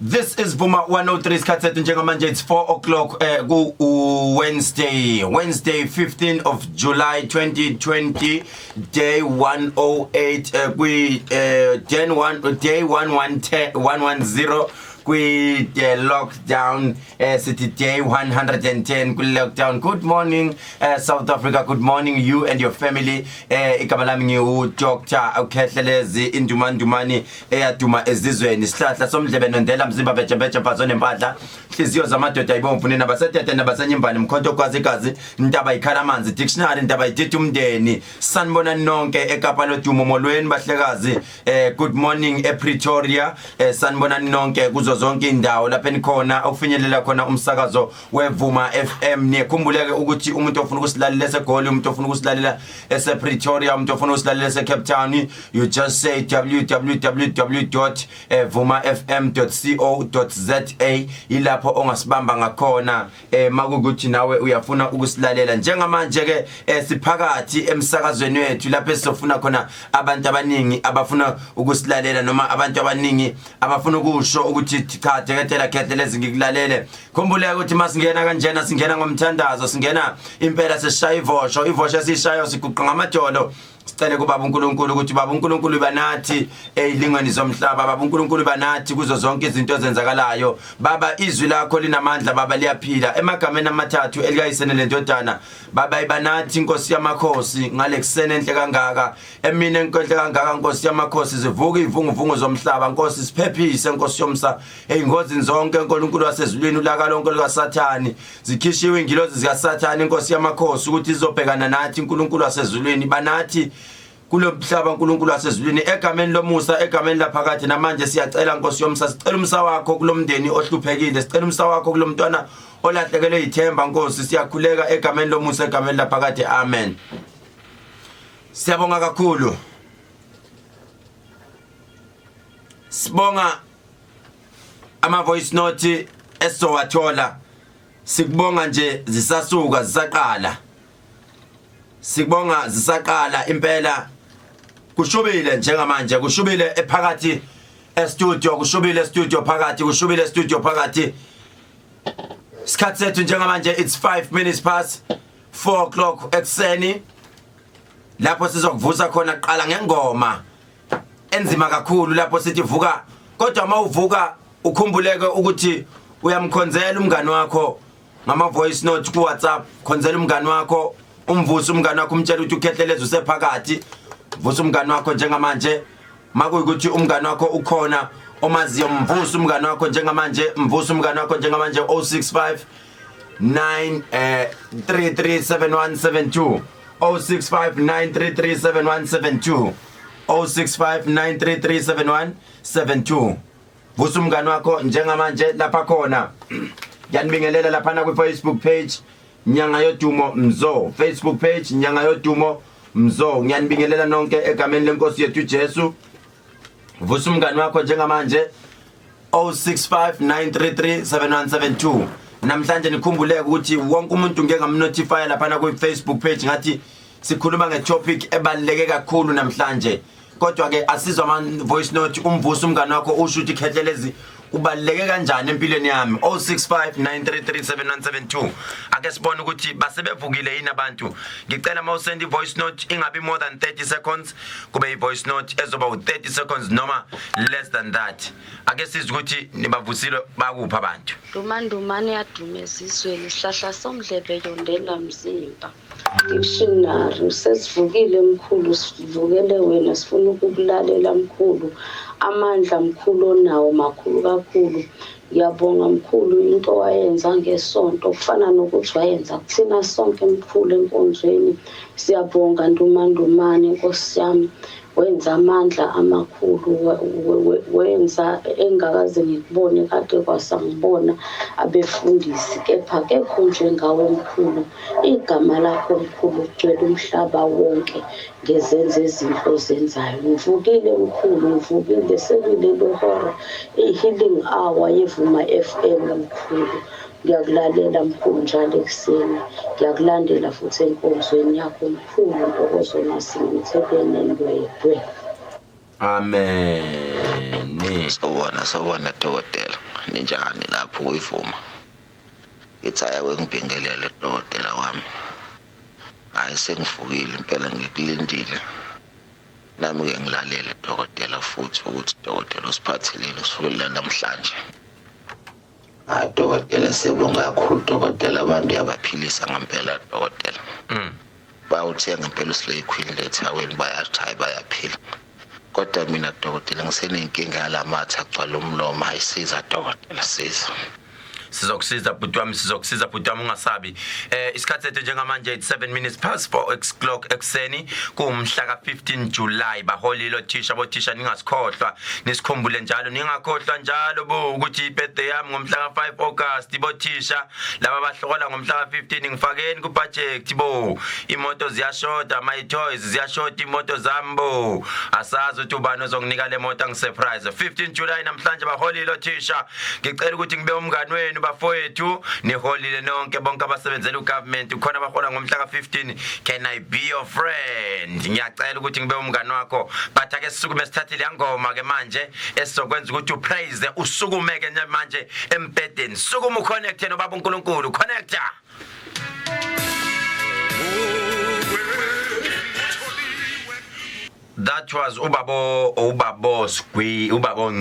This is Vuma 103 isikhathi njengamanje it's 4 o'clock Wednesday 15th of July 2020 day 108 day 110 kwi lockdown city day 110 kwi lockdown. Good morning South Africa, good morning you and your family. Igama lami ngiu Dr. Khehlelezi indumandumani eyaduma ezizweni sihlahla somdlebe nondela mzimba bejebeje phazone empahla hliziyo zamadoda ibomvu nina basetete nabasenyimbane mkhonto kwazigazi intaba ikhala amanzi dictionary intaba ididi umndeni sanibona nonke eKapa lodumo molweni bahlekazi. Good morning ePretoria, sanibona nonke kuzo zonke indawo lapha enikhona ufinyelela khona umsakazo weVuma FM. Nikhumbuleke ukuthi umuntu ofuna ukusilalela eseGoli, umuntu ofuna ukusilalela esePretoria, umuntu ofuna ukusilalela eseCape Town, you just say www.vumafm.co.za ilapho ongasibamba ngakhona makukuthi nawe uyafuna ukusilalela. Njengamanje ke siphakathi emsakazweni wethu lapho esizofuna khona abantu abaningi abafuna ukusilalela noma abantu abaningi abafuna ukusho ukuthi Khehlelezi Khehlelezi ngikulalele. Khumbuleka ukuthi masingena kanjena singena ngomthandazo, singena impela seshaya ivosho esishayo siguqa ngamadolo. Sicela kubaba uNkulunkulu ukuthi baba uNkulunkulu banathi elingweni zomhlaba, baba uNkulunkulu banathi kuzo zonke izinto ezenzakalayo. Baba izwi lakho linamandla, baba liyaphila emagameni amathathu elikayisene lendodana. Baba ibanathi inkosi yamakhosi ngalekusene enhle kangaka, emini enhle kangaka inkosi yamakhosi zivuka ivunguvungu zomhlaba. Nkosi siphephise, nkosi yomsa eyingozini zonke. uNkulunkulu wasezulwini ulaka lonke likaSathani zikhishiwe ingilozi zikaSathani inkosi yamakhosi ukuthi izobhekana nathi. uNkulunkulu wasezulwini banathi kulo mhlaba, uNkulunkulu wasezulwini egameni lomusa, egameni laphakathi namanje siyacela nkosi yomsa, sicela umsa wakho kulomndeni ohluphekile, sicela umsa wakho kulomntwana olahlekelwe ithemba. Nkosi siyakhuleka egameni lomusa, egameni laphakathi, amen. Siyabonga kakhulu, sibonga ama voice note esizowathola, sikubonga nje zisasuka zisaqala, sikubonga zisaqala impela. Kushubile njengamanje, kushubile ephakathi estudio, kushubile estudio phakathi, kushubile estudio phakathi. Isikhathi sethu njengamanje it's 5 minutes past 4 o'clock ekseni lapho sizokuvusa khona qala ngengoma enzima kakhulu lapho sithi vuka. Kodwa mawuvuka ukhumbuleke ukuthi uyamkhonzela umngani wakho ngama voice note ku WhatsApp. Khonzela umngani wakho, umvusa umngani wakho, umtshela ukuthi uKhehlelezi usephakathi. Vusa umngani wakho njengamanje, makuyikuthi umngani wakho ukhona omaziyo, mvusa umngani wakho njengamanje, mvusa umngani wakho njengamanje 065 9337172 065 9337172 065 9337172. Vusa umngani wakho njengamanje lapha khona. Yanibingelela lapha na ku Facebook page Nyanga Yodumo Mzo, Facebook page Nyanga Yodumo Mzo. Ngiyanibingelela nonke egameni lenkosi yethu Jesu. Vusa umngani wakho njengamanje 065 9337172. Namhlanje nikhumbuleke ukuthi wonke umuntu ngeke ngamnotify lapha na ku Facebook page ngathi sikhuluma ngetopic ebaluleke kakhulu namhlanje. Kodwa ke asizwa ama voice note umvusa umngani wakho usho ukuthi Khehlelezi ubaluleke kanjani empilweni yami 065 9337172. Ake sibone ukuthi basebevukile yini abantu. Ngicela mawusend ivoice note ingabi more than 30 seconds, kube ivoice note ezoba u30 seconds noma less than that. Ake sizwe ukuthi nibavusile bakupha abantu. Dumandumane yadumezizweni sihlahla somdlebe yondela mzimba. Dictionary sesivukile mkhulu, sivukele wena, sifuna ukukulalela mkhulu. Amandla mkhulu onawo makhulu kakhulu. Ngiyabonga mkhulu into wayenza ngesonto kufana nokuthi wayenza kuthina sonke mkhulu enkonzweni. Siyabonga ndumandumane Nkosi yami, wenza amandla amakhulu, wenza engakaze ngikubone kade kwasangibona abefundisi, kepha kekho njengawe mkhulu. Igama lakho mkhulu ugcwele umhlaba wonke ngezenzo ezinhle zenzayo. Ngivukile mkhulu, ngivukile sekulelo hora i-healing hour yeVuma FM mkhulu. Ngiyakulalela mkhulu njalo ekseni, ngiyakulandela futhi enkonzweni yakho mkhulu. Ntokozo nasimthebene ndwedwe. Amen. Sawona dokotela. ninjani lapho uyivuma ngithi ayawe ngibingelele dokotela wami hayi sengivukile impela ngikulindile nami ke ngilalele dokotela futhi ukuthi dokotela usiphathelile usukela namhlanje hayi dokotela sibonga kakhulu dokotela abantu yabaphilisa ngempela dokotela bawuthenga ngempela uSlay eThekwini bayathi bayaphila kodwa mina dokotela ngisenenkinga yalamatha agcwala umlomo ayisiza dokotela siza sizokusiza bhuti wami ungasabi isikhathi sethu njengamanje 7:04 ekseni kumhla ka-15 July baholile othisha bothisha ningasikhohlwa nisikhumbule njalo ningakhohlwa njalo bo ukuthi ibirthday yami ngomhla ka-5 August bothisha laba bahlokola ngomhla ka-15 ngifakeni kubudget bo imoto ziyashoda my toys ziyashoda imoto zami bo asazi ukuthi ubani ozonginika le moto ngisurprise 15 July namhlanje baholile othisha ngicela ukuthi ngibe umngani wenu bafowethu niholile nonke bonke abasebenzela ugovernment ukhona bahola ngomhla ka-15 can I be your friend ngiyacela ukuthi ngibe umngani wakho but ake sisukume sithathile yangoma ke manje esizokwenza ukuthi upraise usukumeke manje embedeni sukuma uconnecte nobaba uNkulunkulu connecta That was ubabo Squi ubabo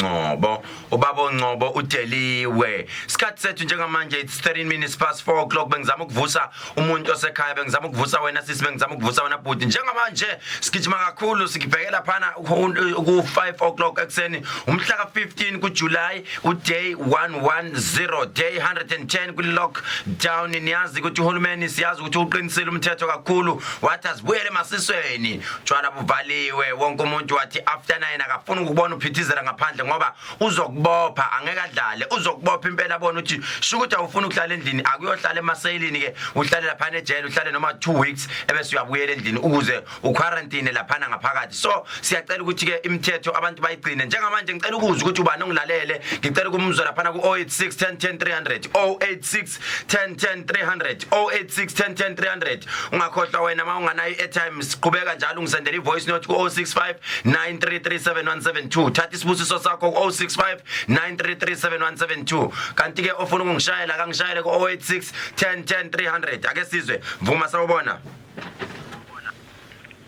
Ngcobo udeliwe isikhathi sethu njengamanje it's 4:13 bengizama ukuvusa umuntu osekhaya bengizama ukuvusa wena sisi bengizama ukuvusa wena bhuti njengamanje sigijima kakhulu sigibhekela phana ku-5:00 ekseni umhla ka-15 kuJuly uday 110 day 110 kwi-lockdown niyazi ukuthi uhulumeni siyazi ukuthi uqinisile umthetho kakhulu wathi asibuyele emasisweni tshwala buvaliwe wonke umuntu wathi after 9 akafuna ukubona uphithizela ngaphandle ngoba uzokubopha angeke adlale uzokubopha impela bona uthi shukuthi awufuna ukuhlala endlini akuyohlala emasayilini ke uhlale lapha ejele uhlale noma 2 weeks ebese uyabuyela endlini ukuze uquarantine lapha ngaphakathi so siyacela ukuthi ke imithetho abantu bayigcine njengamanje ngicela ukuzwa ukuthi ubani ongilalele ngicela ukumuzwa lapha ku 086 10 10 300 086 10 10 300 086 10 10 300 ungakhohlwa wena mawunganayo airtime siqhubeka njalo ungisendela ivoice note ku 065 9337172 thatha isibusiso sakho ku 065 9337172 kanti ke ofuna ukungishayela kangishayele ku 086 10 10 300 ake sizwe vuma sawubona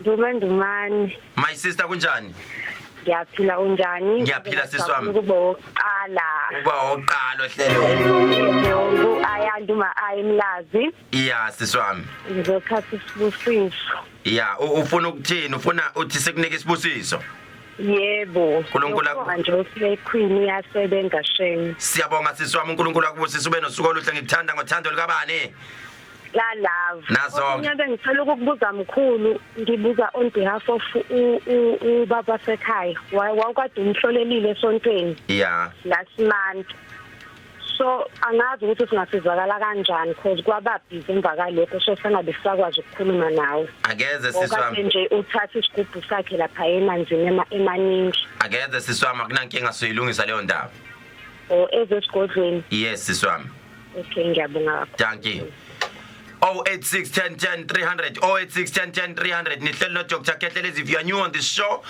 Ndumani my sister kunjani ngiyaphila unjani ngiyaphila siswami kuba oqala hlelo ayanduma ayimlazi siswami ngizokhatha isibusiso ufuna ukuthini ufuna uthi sekunika isibusiso yebo uNkulunkulu manje uSlay iyasebenza shame siyabonga siswami uNkulunkulu akubusise ube nosuku oluhle ngikuthanda ngothando likabani la love nazo ngiyabe ngicela ukukubuza mkhulu ngibuza on behalf of ubaba sekhaya wawukade umhlolelile esontweni last month so angazi ukuthi singasizakala kanjani because kwaba busy emva kalokho so sengabe sakwazi ukukhuluma nawe akeze siswami nje uthatha isigubhu sakhe lapha emanzini emaningi akeze siswami akunankinga soyilungisa leyo ndaba ezesigodlweni yes siswami okay ngiyabonga thank you 086 10 10 300 086 10 10 300 nihleli no Dr. Khehlelezi if you are new on this show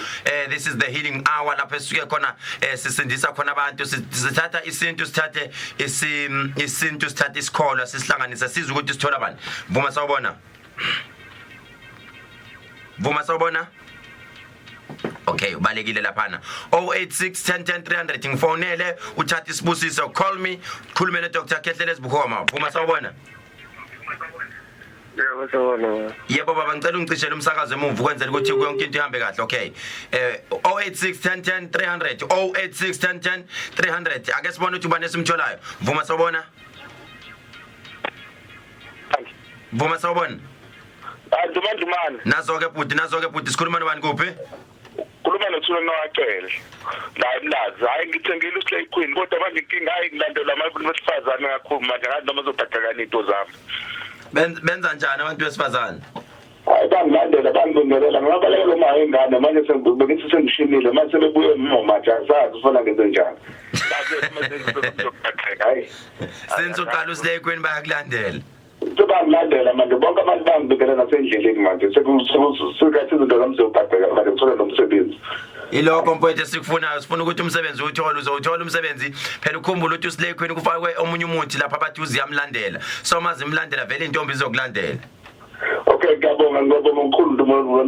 this is the healing hour lapho sisuke khona sisindisa khona abantu sithatha isintu sithathe isintu sithathe isikholwa sisihlanganisa siza ukuthi sithola bani vuma sawubona okay ubalekile laphana 086 10 10 300 ngifonele uthatha isibusiso call me khulume no Dr. Khehlelezi bukhoma vuma sawubona yebo baba ngicela ungicishele umsakazo emuva ukwenzela ukuthi yonke into ihambe kahle okay 086 10 10 300 086 10 10 300 ake sibone ukuthi ubani esimtholayo vuma sawubona Dumani nazo ke bhuti sikhuluma nobani kuphi khuluma nothula nawacele la imlazi hayi ngithengile uSlay kodwa manje inkinga hayi ngilandela abantu besifazane kakhulu manje ngathi noma uzophathakana into zami benza njani abantu besifazane hayi bangilandela bangibongelela ngabalekela uma ingane manje sengibuke sengishimile manje sebebuye umama manje asazi ufuna ngenze njani hayi senzoqala uSlay bayakulandela bangilandela manje bonke abantu bangibikela nasendleleni manje sekusuka izinto zami zophatheka manje ngithola nomsebenzi iloko mfowethu sikufunayo sifuna ukuthi umsebenzi uthole uzothola umsebenzi phela ukhumbula ukuthi uSlay Queen kufakwe omunye umuntu lapha abathi uziyamlandela so mazimlandela vele intombi izokulandela. Okay ngiyabonga umkhulu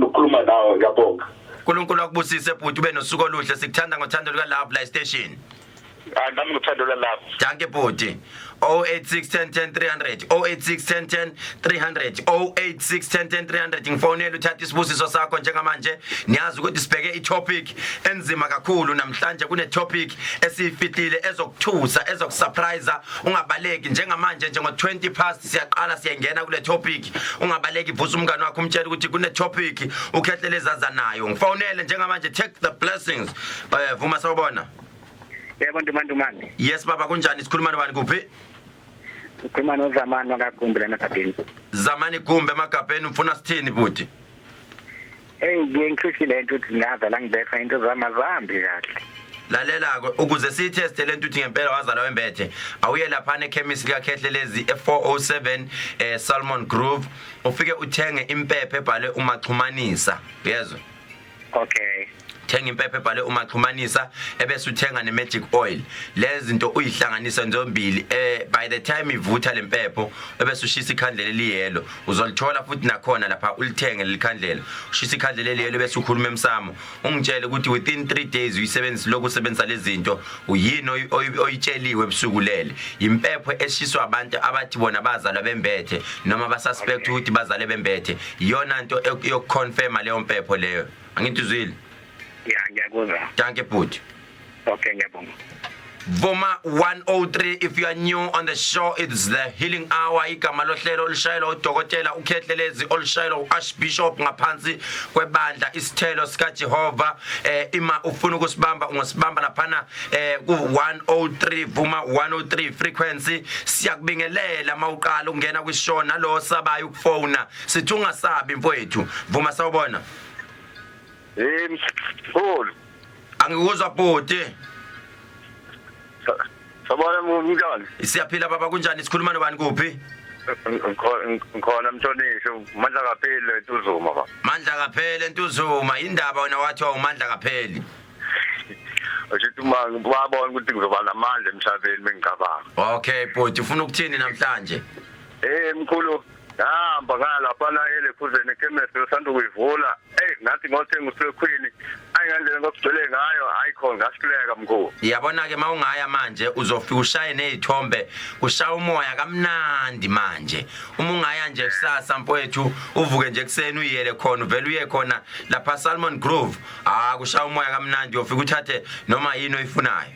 ukukhuluma nawe ngiyabonga. uNkulunkulu akubusise bhuti ube nosuku oluhle sikuthanda ngothando luka Love Live Station. Nami ngithanda la lapho. Danke bhuti. 0861010 300 0861010 300 0861010 ngifonela uthatha isibusiso sakho njengamanje niyazi ukuthi sibheke itopic enzima kakhulu namhlanje kune topic esifihlile ezokuthusa ezokusurprise ungabaleki njengamanje njengo 20 past siyaqala siyangena kule topic ungabaleki vusa umngane wakho umtshela ukuthi kune topic ukhehlelezi nayo ngifonele njengamanje take the blessings vuma sawubona. Yebo Ndumani. Yes baba kunjani sikhuluma nobani kuphi? Ukhuluma noZamani wakagumbe emagabheni. Zamani Gumbe emagabheni ufuna sithini buti? Ngiyinhlushile into ukuthi ngaza la ngibetha into zamazambi kahle. Lalela ukuze siyiteste lento uthi ngempela wazala wembethe awuye lapha ekhemisi kaKhehlelezi e407 Salmon Grove ufike uthenge impepho ebhale umaxhumanisa yezwa. Okay. Thenga impepho ebhale umaxhumanisa ebese uthenga neMagic oil lezi zinto uyihlanganisa nzombili by the time ivutha lempepho ebese ushisa ikhandlela eliyelo uzolithola futhi nakhona lapha ulithenge lelikhandlela ushisa ikhandlela eliyelo bese ukhuluma emsamo ungitshele ukuthi within 3 days uyisebenzisa lokhu usebenzisa lezi zinto uyini oyitsheliwe ebusuku lele impepho eshiswa abantu abathi bona bazalwa bembethe noma basuspect ukuthi bazale bembethe iyona into yokuconfirma leyo mpepho leyo angituzwile. Yeah, ngiyakuzwa. Danke bhuti. Okay, ngiyabonga. Vuma 103 if you are new on the show it's the healing hour igama lohlelo olishayela uDokotela uKhehlelezi olishayela uArchbishop ngaphansi kwebandla isithelo sika Jehova ima ufuna ukusibamba ungasibamba laphana ku 103 Vuma 103 frequency siyakubingelela mawuqala ungena kwishow nalo sabayo ukufona sithi ungasabi mfowethu Vuma sawubona. Cool. Angikuzwa bhuti. Sabona munjani? Siyaphila baba kunjani sikhuluma nobani kuphi? Ngikhona Mthonisho Mandla kapheli eNtuzuma baba. Mandla kapheli eNtuzuma indaba wena wathi awumandla kapheli. Ashithi wabona ukuthi ngizoba namandla emhlabeni mengicabanga. Okay bhuti ufuna ukuthini namhlanje? Mkhulu hamba ngalapha la elephuzeni ekhemisi usanda kuyivula ngathi ngothenga uSlay Queen ayingandlela ngokugcwele ngayo ayikhona ngasihleka mkhulu. Yabona ke mawungaya manje uzofika ushaye nezithombe ushaya umoya kamnandi manje uma ungaya nje kusasa mfowethu uvuke nje ekseni uyele khona uvela uye khona lapha Salmon Grove kushaya umoya kamnandi uyofika uthathe noma yini oyifunayo.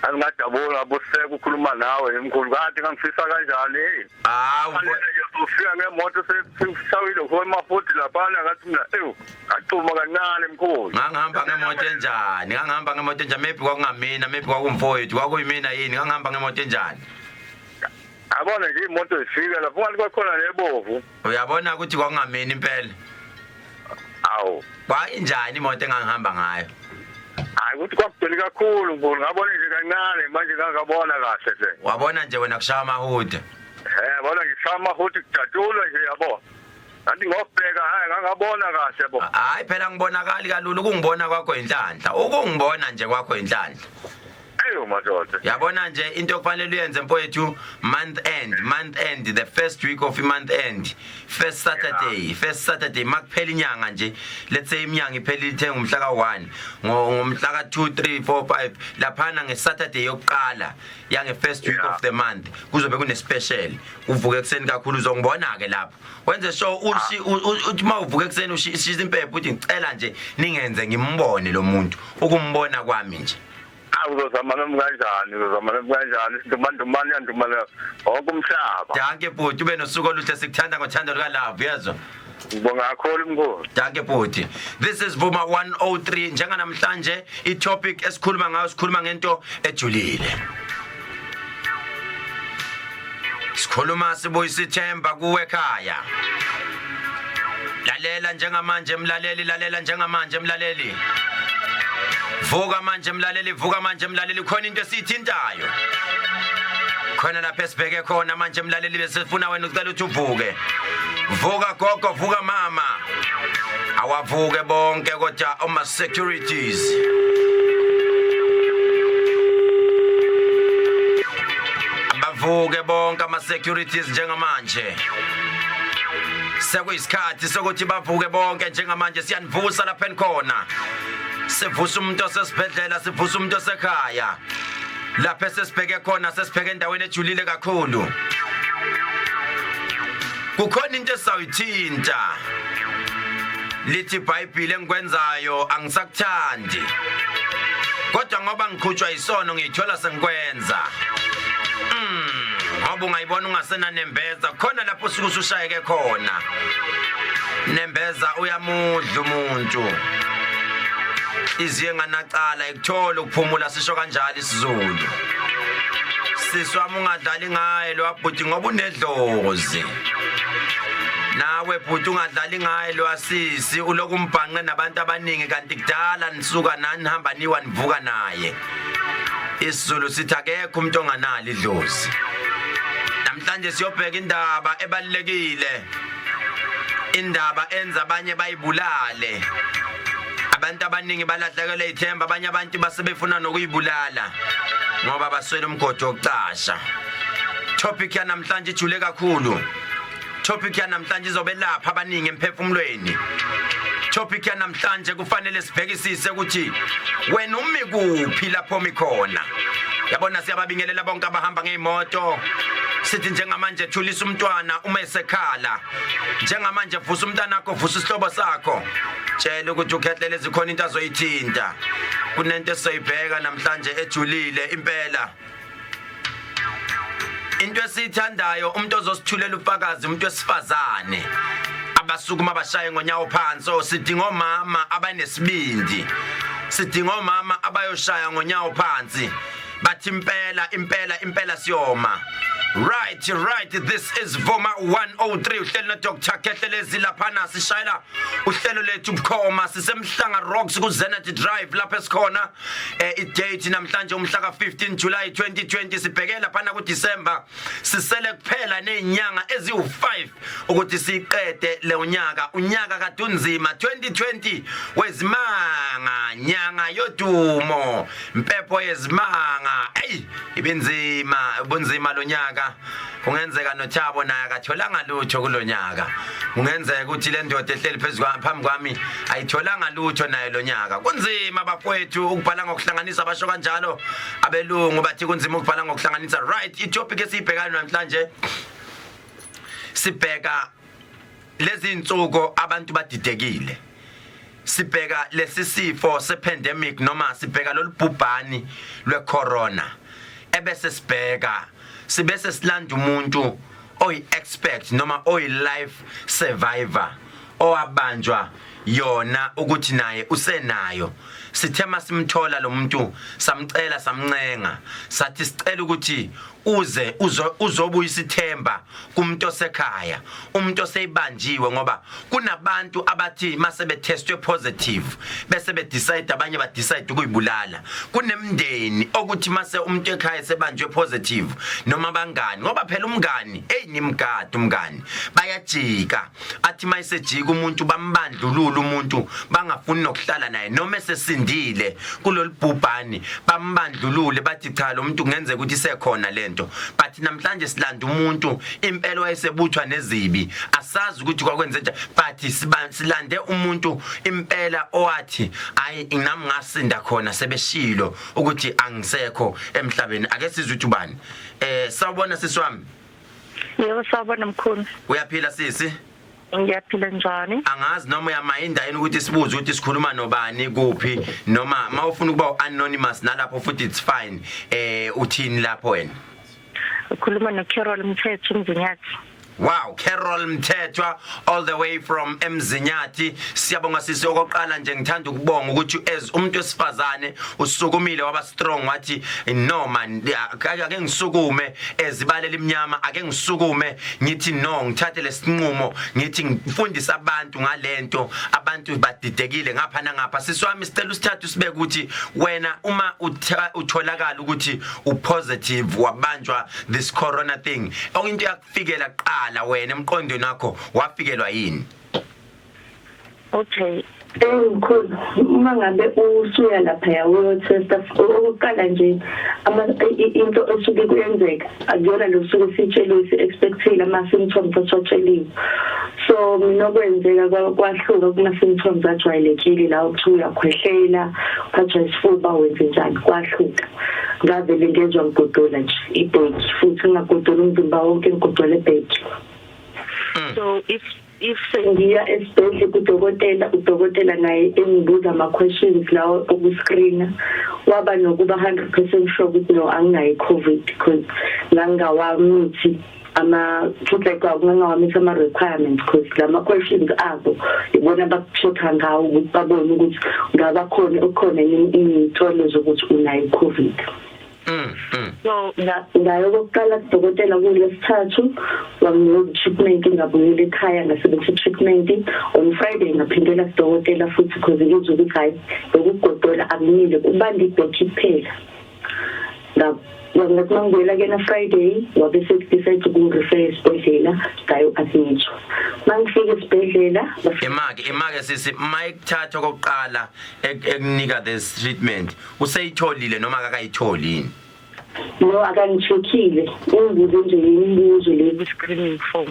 Angajabula buseke ukukhuluma nawe emkhulu kanti ngangifisa kanjani ufika ngemoto sesishawile ngomafoti lapha ngathi mina acuma kancane emkhulu ngangihamba ngemoto enjani maybe kwakungamina maybe kwakumfowethu kwakuyimina yini ngangihamba ngemoto enjani abona nje imoto ifika lapho ngathi kwakhona lebovu uyabona ukuthi kwakungamina impela awu kwayinjani imoto engangihamba ngayo hayi ukuthi kwakugcwele kakhulu mkhulu ngabona nje kancane manje ngangabona kahle nje wabona nje wena kushaya amahude bona ngishaya amahude kujatshulwa nje yabo ngathi ngobheka hayi ngangabona kahle yabo hayi phela ngibonakali kalulu ukungibona kwakho inhlanhla ukungibona nje kwakho inhlanhla madoda yabona nje into okufanele uyenze mfowethu month end the first week of month end first Saturday makuphela inyanga nje let's say iminyanga iphela ithenga umhla ka1 ngomhla ka2 3 4 5 laphana ngeSaturday yokuqala yange first week of the month kuzobe kune special uvuke ekseni kakhulu uzongibona ke lapho wenze show uthi mawuvuke ekseni ushisa impepho uthi ngicela nje ningenze ngimbone lo muntu ukumbona kwami nje uzozamana kanjani Ndumani yandumana wonke umhlaba. Danke bhuti ube nosuku oluhle sikuthanda ngothando luka Love yezwa. Ngibonga kakhulu mkhulu. Danke bhuti. This is Vuma 103 njenga namhlanje itopic esikhuluma ngayo sikhuluma ngento ejulile. Sikhuluma sibuyisa ithemba kuwe ekhaya. Lalela njengamanje mlaleli. Vuka manje mlaleli khona into esithintayo. Khona lapha esibheke khona manje mlaleli bese sifuna wena ucela ukuthi uvuke. Vuka gogo, vuka mama. awavuke bonke kodwa oma securities abavuke bonke ama securities njengamanje sekuyisikhathi sokuthi bavuke bonke njengamanje siyanivusa lapha enkhona sivusa umuntu osesibhedlela sivusa umuntu osekhaya lapha sesibheke khona sesibheke endaweni ejulile kakhulu kukhona into esawithinta lithi iBhayibheli engikwenzayo angisakuthandi kodwa ngoba ngikhutshwa isono ngiyithola sengikwenza ngoba ungayibona ungasena nembeza khona lapho usuku usushayeke khona nembeza uyamudla umuntu iziye nganacala ikuthola ukuphumula sisho kanjalo isiZulu siswami ungadlali ngaye lo abhuti ngoba unedlozi nawe bhuti ungadlali ngaye lo asisi uloku umbhanqe nabantu abaningi kanti kudala nisuka nani nihamba niwa nivuka naye isiZulu sithi akekho umuntu onganali idlozi namhlanje siyobheka indaba ebalekile indaba enza abanye bayibulale abantu abaningi balahlekelwe ithemba abanye abantu basebefuna nokuyibulala ngoba baswele umgodo wokucasha topic ya namhlanje ijule kakhulu topic ya namhlanje izobe lapha abaningi emphefumulweni topic ya namhlanje kufanele sibhekisise ukuthi wena umi kuphi lapho mikhona yabona siyababingelela bonke abahamba ngeimoto sithi njengamanje thulisa umntwana uma esekhala njengamanje vusa umntwana wakho vusa isihlobo sakho tshela ukuthi uKhehlelezi khona into azoyithinta kunento esizoyibheka namhlanje ejulile impela into esithandayo umuntu ozosithulela ufakazi umuntu wesifazane abasukuma abashaye ngonyawo phansi sidinga omama abanesibindi sidinga omama abayoshaya ngonyawo phansi bathi impela siyoma right this is Voma 103 uhlelo Dr. Khehlelezi lapha sishayela uhlelo lethu bukhoma sisemhlanga Rocks ku Zenith Drive lapha esikhona idate namhlanje umhla ka 15 July 2020 sibhekela lapha ku December sisele kuphela nezinyanga eziwu5 ukuthi siqede le unyaka kadunzima 2020 wezimanga nyanga yodumo impepho yezimanga ibunzima lo nyaka kungenzeka noThabo naye akatholanga lutho kulonyaka kungenzeka ukuthi le ndoda ehleli phezulu phambi kwami ayitholanga lutho naye lo nyaka kunzima bafowethu ukubhala ngokuhlanganisa abasho kanjalo abelungu bathi kunzima ukubhala ngokuhlanganisa right itopic esibhekana namhlanje sibheka lezi insuku abantu badidekile sibheka lesi sifo sepandemic noma sibheka lolubhubhani lwecorona ebese sibheka sibese silanda umuntu oyi-expert noma oyi-life survivor owabanjwa yona ukuthi naye usenayo sithema simthola lo muntu samcela samncenga sathi sicela ukuthi uzobuyisa ithemba kumuntu osekhaya umuntu oseyibanjiwe ngoba kunabantu abathi mase betestwe positive bese bedecide abanye badecide ukuyibulala kunemndeni ukuthi mase umuntu ekhaya sebanjwe positive noma bangani ngoba phela umngani nimgada umngani bayajika athi mayisejika umuntu bambandlulula umuntu bangafuni nokuhlala naye noma esesindile kulolibhubhani bambandlulule bathi cha lo muntu kungenze ukuthi sekhona lento but namhlanje silanda umuntu impela wayesebuthwa nezibi asazi ukuthi kwakwenze njani but silande umuntu impela owathi ayi nami ngasinda khona sebeshilo ukuthi angisekho emhlabeni ake sizwe ukuthi ubani sawubona siswami yebo sawubona mkhulu uyaphila sisi ngiyaphila njani angazi noma uyamayinda yini ukuthi sibuze ukuthi sikhuluma nobani kuphi noma mawufuna ukuba anonymous nalapho futhi it's fine uthini lapho wena ukhuluma noCarol Mthetho Mzinyathi. Wow, Carol Mthethwa all the way from Emzinyathi. Siyabonga sisi okoqala nje ngithanda ukubonga ukuthi as umuntu wesifazane usukumile waba strong wathi no man ake ngisukume ezibalela iminyama ake ngisukume ngithi no ngithathe lesinqumo ngithi ngifundisa abantu ngalento abantu badidekile ngapha nangapha siswami sicela usithathu sibeke ukuthi wena uma utholakala ukuthi upositive wabanjwa this corona thing into yakufikela qala wena emqondweni wakho wafikelwa yini? Okay. Mkhulu, uma ngabe usuya lapha yawo testa oqala nje into esuke kuyenzeka akuyona lo suke sitshelo expectile ama symptoms atsheliwe. So mina kwenzeka kwahluka kuma symptoms ajwayelekile la ukuthi uyakhwehlela, uphathwa isifuba wenze njani kwahluka. Ngavele ngezwe ngigodola nje ibheki futhi ngagodola umzimba wonke ngigodola ibheki. So if sengiya esibhedlela udokotela naye engibuza ama questions lawo okuscreena waba nokuba 100% sure ukuthi no anginayo COVID because ngangawamithi ama like ngangawamithi ama requirements because lama questions abo ibona bakuchecka ngawo ukuthi babone ukuthi ngaba khona imitholo zokuthi unayo COVID. So ngayo kokuqala udokotela kulesithathu wanginika treatment ngabuyela ekhaya ngasebenzisa treatment on Friday ngaphindela udokotela futhi because ngizwe ukuthi hayi ukugodola akunile ubanda ibheki kuphela ngathi mangibuyela kena Friday wabe decide ukungirefer esibhedlela ngayo admit mangifika esibhedlela imake sisi mayikuthatha kokuqala ekunika this treatment useyitholile noma akakayitholi yini? No, akangicheckile ungibuze nje imibuzo le screening form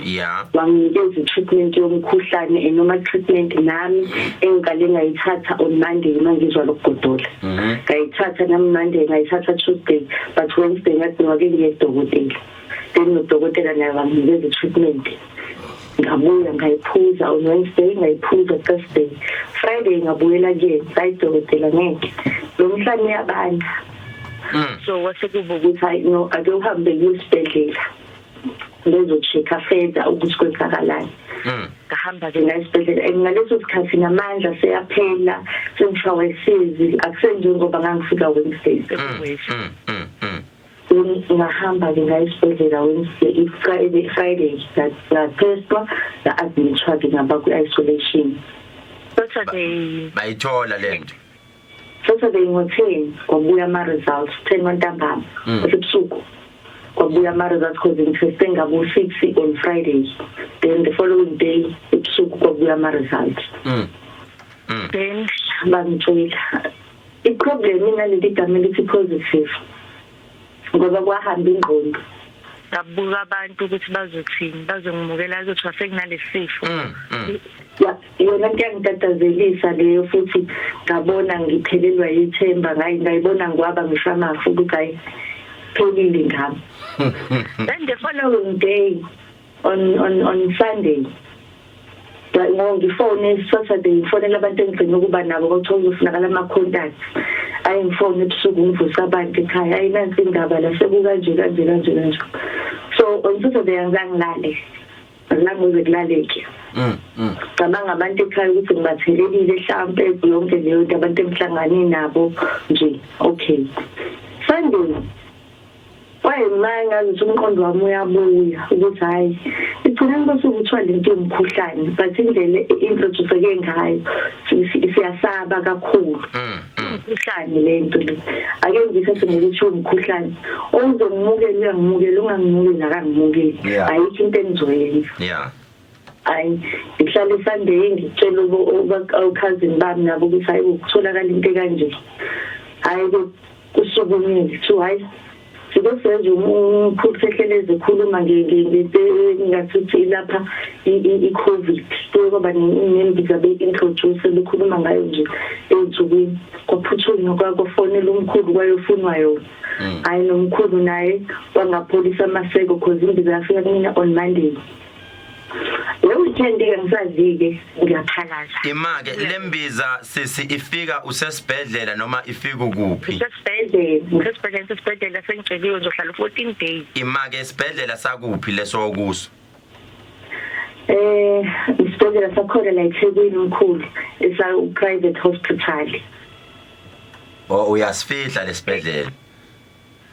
wanginikeza treatment yomkhuhlane noma treatment nami engikale ngayithatha on Monday mangizwa lokugodola ngayithatha nami Monday ngayithatha Tuesday but Wednesday ngathi ngake ngiye edokotela then udokotela naye wanginikeza treatment ngabuya ngayiphuza on Wednesday ngayiphuza Thursday Friday ngabuyela ke sayidokotela ngeke lo mhlanje yabanda. So wasekuba ukuthi hayi no ake uhambe esibhedlela ngizochecka further ukuthi kwenzakalani. Ngahamba ke esibhedlela ngaleso sikhathi namandla seyaphela sengishawa isizi akusenje ngoba ngangifika Wednesday. Ngahamba ke esibhedlela Wednesday Friday ngatestwa admitwa ke ngaba ku isolation. Saturday bayithola lento. Saturday ngo-10 kwabuya ama-results 10 wantambama esebusuku kwabuya ama-results because ngiteste ngabo-6 on Friday then the following day ebusuku kwabuya ama-results then bangitshela i-problem inaleli gama elithi positive ngoba kwahamba ingqondo ngabuka abantu ukuthi bazothini bazongimukela ukuthi wasekunalesifo yona ngiyangitatazelisa leyo futhi ngabona ngiphelelwa yithemba ngayibona ngwaba ngishamafu ukuthi hayi phelile ngami. Then the following day on Sunday ngifone Saturday ngifonela abantu engicela ukuba nabo bathola ukufunakala ama contacts ayingifone ebusuku ngivusa abantu ekhaya ayinansi indaba la sekukanje. So on Saturday angizangilale azangize kulaleke cabanga abantu ekhaya ukuthi ngibathelelile mhlambe yonke leyo nto abantu emhlangane nabo nje okay. Sunday wayimanga ukuthi umqondo wami uyabuya ukuthi hayi igcina ngosukuthiwa lento yomkhuhlane but indlela introduce ngayo siyasaba kakhulu umkhuhlane lento le ake ngithathe ngokuthi umkhuhlane ozongimukela uyangimukela ungangimukeli akangimukeli ayikho into engizoyenza. Hayi ngihlale Sunday ngitshela cousin bami nabo ukuthi hayi ukutholakala into kanje hayi kusukumile ukuthi hayi sikusenze umkhulu Khehlelezi ekhuluma ngingathuthi lapha i-COVID ngoba nembiza be-introduce bekhuluma ngayo nje ensukwini kwaphuthuma kwafonela umkhulu kwayofunwa yona hayi nomkhulu naye wangapholisa amaseko because imbiza yafika kumina on Monday. Weekend ngisazi-ke ngiyaphalaza imake lembiza sisi ifika usesibhedlela noma ifika ukuphi? Usesibhedlela sengitsheliwe ngizohlala 14 days. Imake esibhedlela sakuphi leso okuso? Isibhedlela sakhona la eThekwini umkhulu private hospital. Uyasifihla lesibhedlela?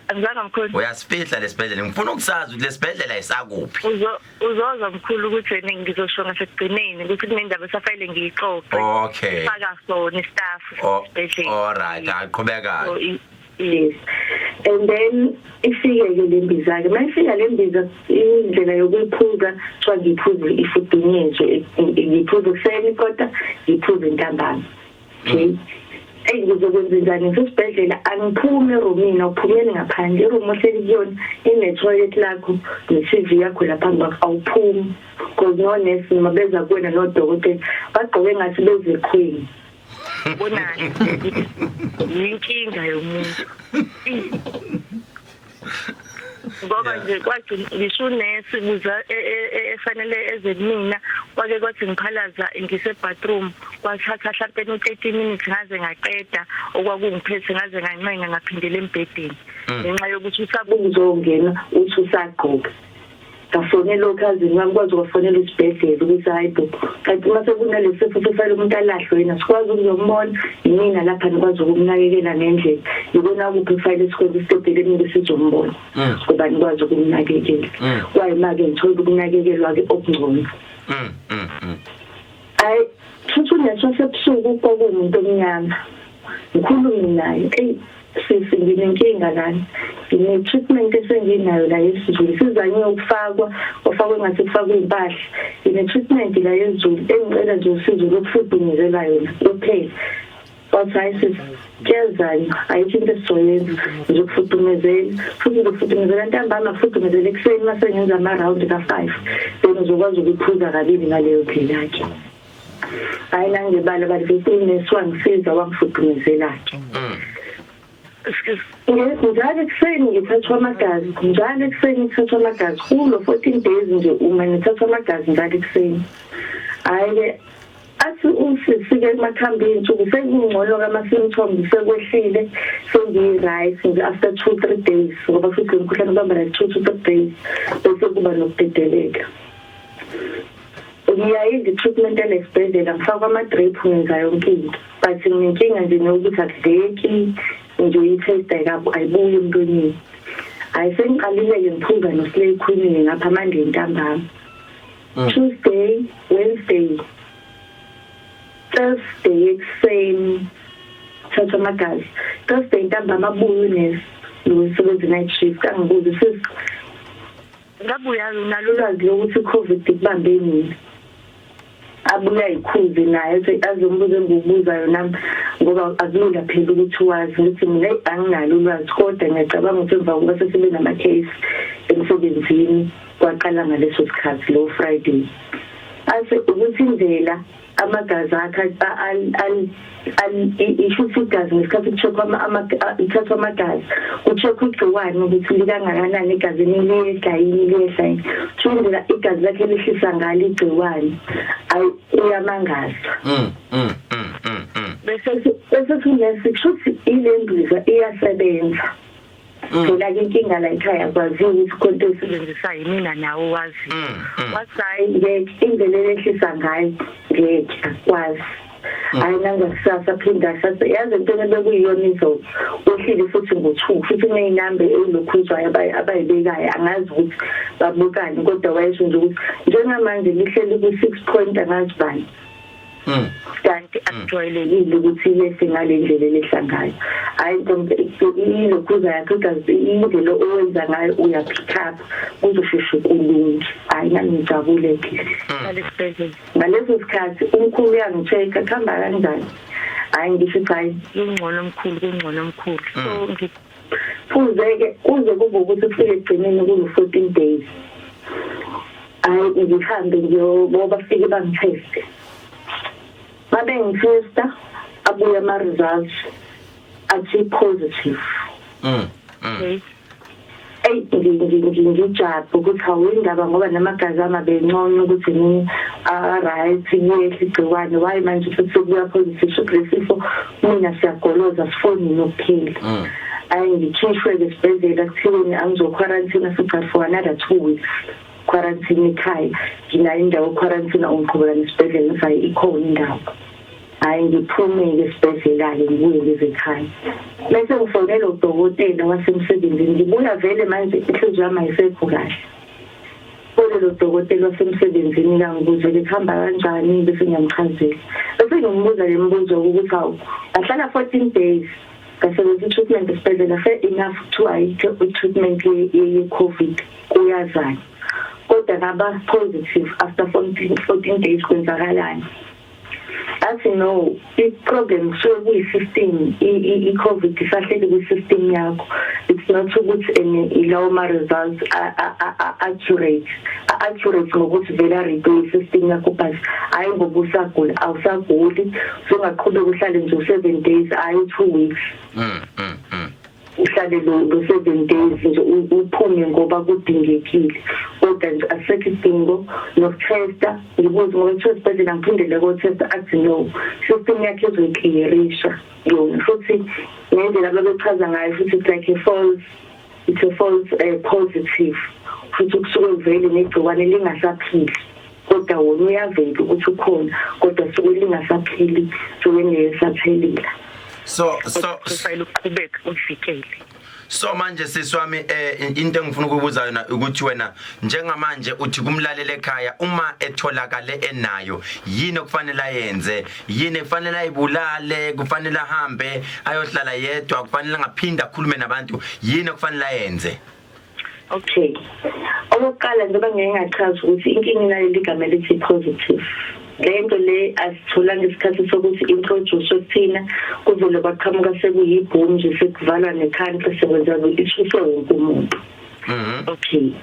Angizange mkhulu. Uyasifihla lesibhedlela ngifuna ukusazi ukuthi lesibhedlela isakuphi? Uzoza mkhulu ukuthi wena ngizosho ngasekugcineni ukuthi kunendaba esafayile ngiyixoxe. Okay. Faka sona istaff esibhedlela. All right, aqhubeka. Yes. and then ifike ke lembiza ke mayifika lembiza indlela yokuyiphuza xa ngiphuza ifudunyezwe ngiphuza kuseni kodwa ngiphuza intambama okay ngizokwenza njani ngisibhedlela angiphumi eroomini awuphumeli ngaphandle iroom ohleli kuyona ine-toilet lakho ne-TV yakho lapha awuphumi because no nurse noma beza kuwena nodokotela bagqoke ngathi bezeqhweni bonani yinkinga yomuntu ngoba nje kwathi ngisho nesi buza efanele ezemina kwake kwathi ngiphalaza ngise-bathroom kwathatha mhlawumbe 30 minutes ngaze ngaqeda okwakungiphethe ngaze ngancenga ngaphindela embhedeni ngenxa yokuthi usabuzongena uthi usagqoka ngafonela okhazini wami kwazi ukufonela isibhedlela ukuthi hayibo kanti mase kunale sifo sefale umuntu alahlwe yena sikwazi ukuzombona yini lapha nikwazi ukumnakekela ngendlela yibona kuphi file isikole isibhedlela nike sizombona ngoba nikwazi ukumnakekela kwaye manje ngithola ukunakekelwa ke okungcono ay futhi neso sebusuku kokumuntu omnyama ngikhuluma naye sisi nginenkinga lana ine-treatment esenginayo la yesizulu sizanye ufakwe ngathi kufakwe impahla ine-treatment la yezulu engicela nje usizo lokufudumezela yona kuphela wathi hayi sisi kuyazanywa ayikho into esizoyenza ngizokufudumezela futhi ngizofudumezela ntambama kufudumezela ekuseni mase ngenza ama-round ka-5 then uzokwazi ukuphuza kabili ngaleyo phela yakhe hayi nangebala bathi unesiwangisiza wangifudumezela-ke njalo ekuseni ngithathwa amagazi kulo 14 days nje uma ngithathwa amagazi njalo ekuseni hayi-ke athi usisike emakhambini insuku sekungcono kama-symptoms sekwehlile sengiyi-right after 2-3 days ngoba futhi umkhuhlane ubamba like 2-3 days bese kuba nokudedeleka ngiyayenza i-treatment elesibhedlela ngifakwa ama-drip ngenza yonke into but nginenkinga nje nokuthi akudleki nje i-taste ayibuyi emntwini hayi sengiqalile-ke ngiphuza no-slay queen ngapha amande entambama Tuesday, Wednesday, Thursday ekuseni thatha amagazi Thursday intambama abuye unesi lokusebenza night shift kangibuza sisi ngabuya nalo ulwazi lokuthi i-COVID ikubambe nini abuya ikhuzi naye azombuza ngokubuzayo nami ngoba akulula phela ukuthi wazi ukuthi mina anginalo ulwazi kodwa ngiyacabanga ukuthi emva kokuba sesibe nama-case emsebenzini kwaqala ngaleso sikhathi lo Friday ase ukuthi indlela amagazi akhe ishuthi igazi ngesikhathi kuthathwa amagazi kucheckwa igciwane ukuthi likangakanani egazini liyehla yini indlela igazi lakhe lihlisa ngalo igciwane uyamangaza bese kunesikushuthi ilembiza iyasebenza phela inkinga la ekhaya kwaziwa ukuthi konke esibenzisayo yimina nawo wazi wasayi ngeke indlela elehlisa ngayo ngeke akwazi hayi nangakusasa phinda sasa yazi into ebekuyiyona izolo uhlile futhi ngo-2 futhi kuneyinamba elokhuzwayo abayibekayo angazi ukuthi babukani kodwa wayesho nje ukuthi njengamanje lihleli ku-6 point angazi bani kanti akujwayelekile ukuthi iyehle ngale ndlela elehla ngayo hayi ilokhuza yakho indlela owenza ngayo uyapick up kuzosheshe kulunge hayi nami ngijabule-ke ngaleso sikhathi umkhulu uyangitheka kuhamba kanjani hayi ngisho ukuthi hayi kungcono mkhulu so ngiphuze-ke kuze kube ukuthi kufike ekugcineni kulo-14 days hayi ngihambe bafike bangitheste babe ngithesta abuye ama-results athi positive ngijabhe ukuthi awuyindaba ngoba namagazi ami abencono ukuthi ni right yehle igciwane wayi manje futhi sekubuya positive kulesifo mina siyagoloza sifoni nokuphila hayi ngikhishwe-ke esibhedlela kuthiweni angizokhwarantina futhi for another 2 weeks quarantine ekhaya nginayo indawo quarantine ongiqhubeka nesibhedlela ngisaye ikhona indawo hayi ngiphume-ke esibhedlela-ke ngibuye ngeze ekhaya bese ngifonela udokotela wasemsebenzini ngibuya vele manje inhliziyo yami ayisekho kahle lelo dokotela wasemsebenzini kangibuze kuhamba kanjani bese ngiyamchazela bese ngimbuza le mbuzo ukuthi awu ahlala 14 days ngasebenzisa treatment esibhedlela fair enough to treatment ye-COVID kuyazana kodwa ngaba positive after 14 days kwenzakalani. As you know, i-problem kuyi-system, i-COVID isahleli kwi-system yakho. It's not ukuthi lawo ma-results accurate ngokuthi vele redo i-system yakho but hayi ngoba usagula awusaguli sungaqhubeka uhlale nje 7 days hayi 2 weeks. Uhlale lo 7 days nje uphume ngoba kudingekile kodwa nje asekho idingo nokutesta ngibuza ngoba esibhedlela ngiphindele ko-testa athi no system yakhe izoyikliyerisha yona futhi ngendlela ababechaza ngayo futhi it's a false positive futhi kusuke vele negciwane lingasaphili kodwa wona uyavela ukuthi ukhona kodwa suke lingasaphili suke ngesaphelile. So kufanele uqhubeke uvikele. So manje siswami into engifuna ukubuza yona ukuthi wena njengamanje uthi kumlalele ekhaya uma etholakale enayo yini okufanele ayenze yini kufanele ayibulale kufanele ahambe ayohlala yedwa kufanele ngaphinda akhulume nabantu yini okufanele ayenze? Okay, okokuqala njengoba ngeke ngachaza ukuthi inkinga nayo ligama lithi positive. Lento le asithola ngesikhathi sokuthi introduce thina kuvele kwaqhamuka sekuyibhomu nje sekuvalwa nekhanda sekwenza isifo wonke umuntu. Okay,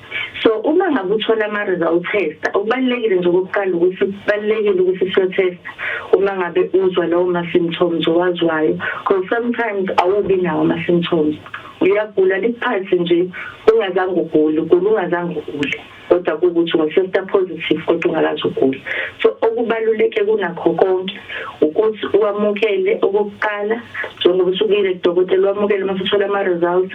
so uma ngabe uthola ama-result test okubalulekile nje okokuqala ukuthi kubalulekile ukuthi siyo-test uma ngabe uzwa lawo ma-symptoms owazwayo because sometimes awubi nawo ama-symptoms uyagula liphansi nje ungazange ugule kodwa ukuthi ungasesta positive kodwa ungakazi ugula. So okubaluleke kunakho konke ukuthi uwamukele okokuqala njengoba usukile dokotela wamukele mase uthola ama-results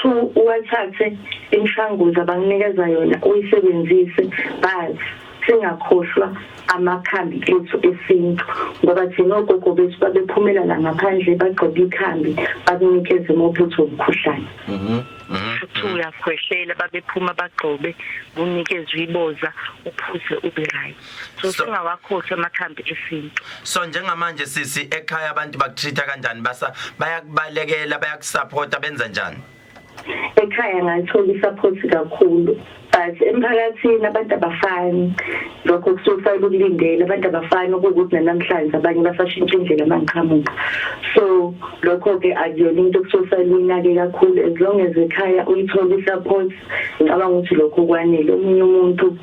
2 uwathathe imishanguzo abanginikeza yona uyisebenzise but singakhohlwa amakhambi ethu esintu ngoba thina ogogo bethu babephumela la ngaphandle bagqoba ikhambi bakunikeze mophetho umkhuhlane. Futhi uyakhwehlela babephuma bagqobe unikezwe iboza uphuze ube right. So singawakhohlwa amakhambi esintu. So njengamanje sisi ekhaya abantu bakutreata kanjani bayakubalekela bayakusupporta benza njani? Ekhaya ngathola isupport kakhulu but emphakathini abantu abafani lokho kusufanele ukulindela abantu abafani ukuthi namhlanje abanye basashintsha indlela mangiqhamuka. So lokho ke akuyona into kusufanele uyinake kakhulu as long as ekhaya uyithola isupport ngicabanga ukuthi lokho kwanele. Omunye umuntu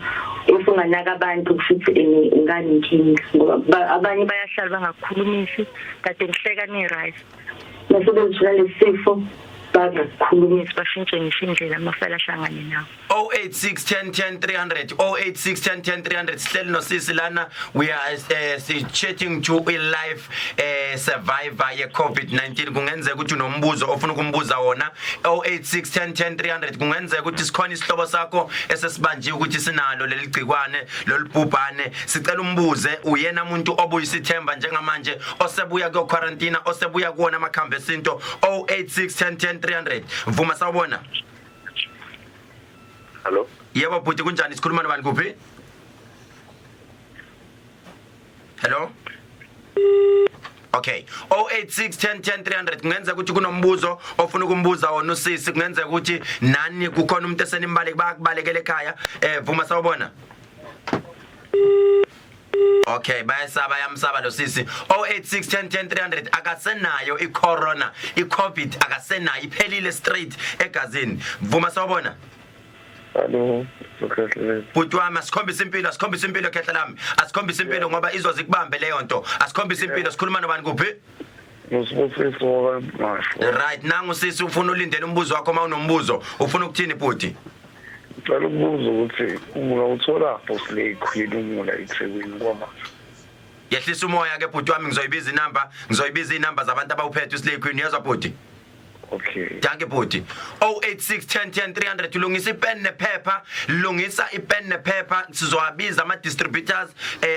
efunganaka abantu futhi ngani inkinga ngoba abanye bayahlala bangakhulumisi kade ngihleka ne-rice nasebenzisa lesifo bakhulumisa bashintshe ngisho indlela amafela ahlangane nawo. 086 10 10 300 086 10 10 300 sihleli nosisi lana we are chatting to a live survivor ye COVID-19 kungenzeka ukuthi unombuzo ofuna ukumbuza wona 086 10 10 300 kungenzeka ukuthi sikhona isihlobo sakho esesibanjiwe ukuthi sinalo leli gcikwane lolibhubhane sicela umbuze uyena umuntu obuyisithemba njengamanje osebuya ku quarantine osebuya kuona amakhambi esinto 086 10 10 300 vuma sawubona. Hello. Yebo bhuti kunjani sikhuluma nobani kuphi? Hello. Okay 086 10 10 300 kungenzeka ukuthi kunombuzo ofuna ukumbuza wona usisi kungenzeka ukuthi nani kukhona umuntu esenimbaleki bayakubalekela ekhaya vuma sawubona. Okay bayasaba yamsaba lo sisi 086 10 10 300 akasenayo icorona iCovid akasenayo iphelile straight egazini vuma sawubona. Hello Khehlelezi. Butwama sikhombisa impilo Khehlelami asikhombisa impilo ngoba izozikubambe leyo nto asikhombisa impilo sikhuluma nobani kuphi? Owasizwa ngasho. Right nangu sisi ufuna ulindele umbuzo wakho mawunombuzo ufuna ukuthini bhuti? Ngicela ukubuza ukuthi ungawuthola phosle ikhulumula eThekwini kwama. Yehlisa umoya ke bhuti wami ngizoyibiza inamba zabantu abawuphethe uSlay Queen yazwa bhuti. Okay. Danke bhuti 086 10 10 300 lungisa ipen nephepha lungisa ipen nephepha sizowabiza ama distributors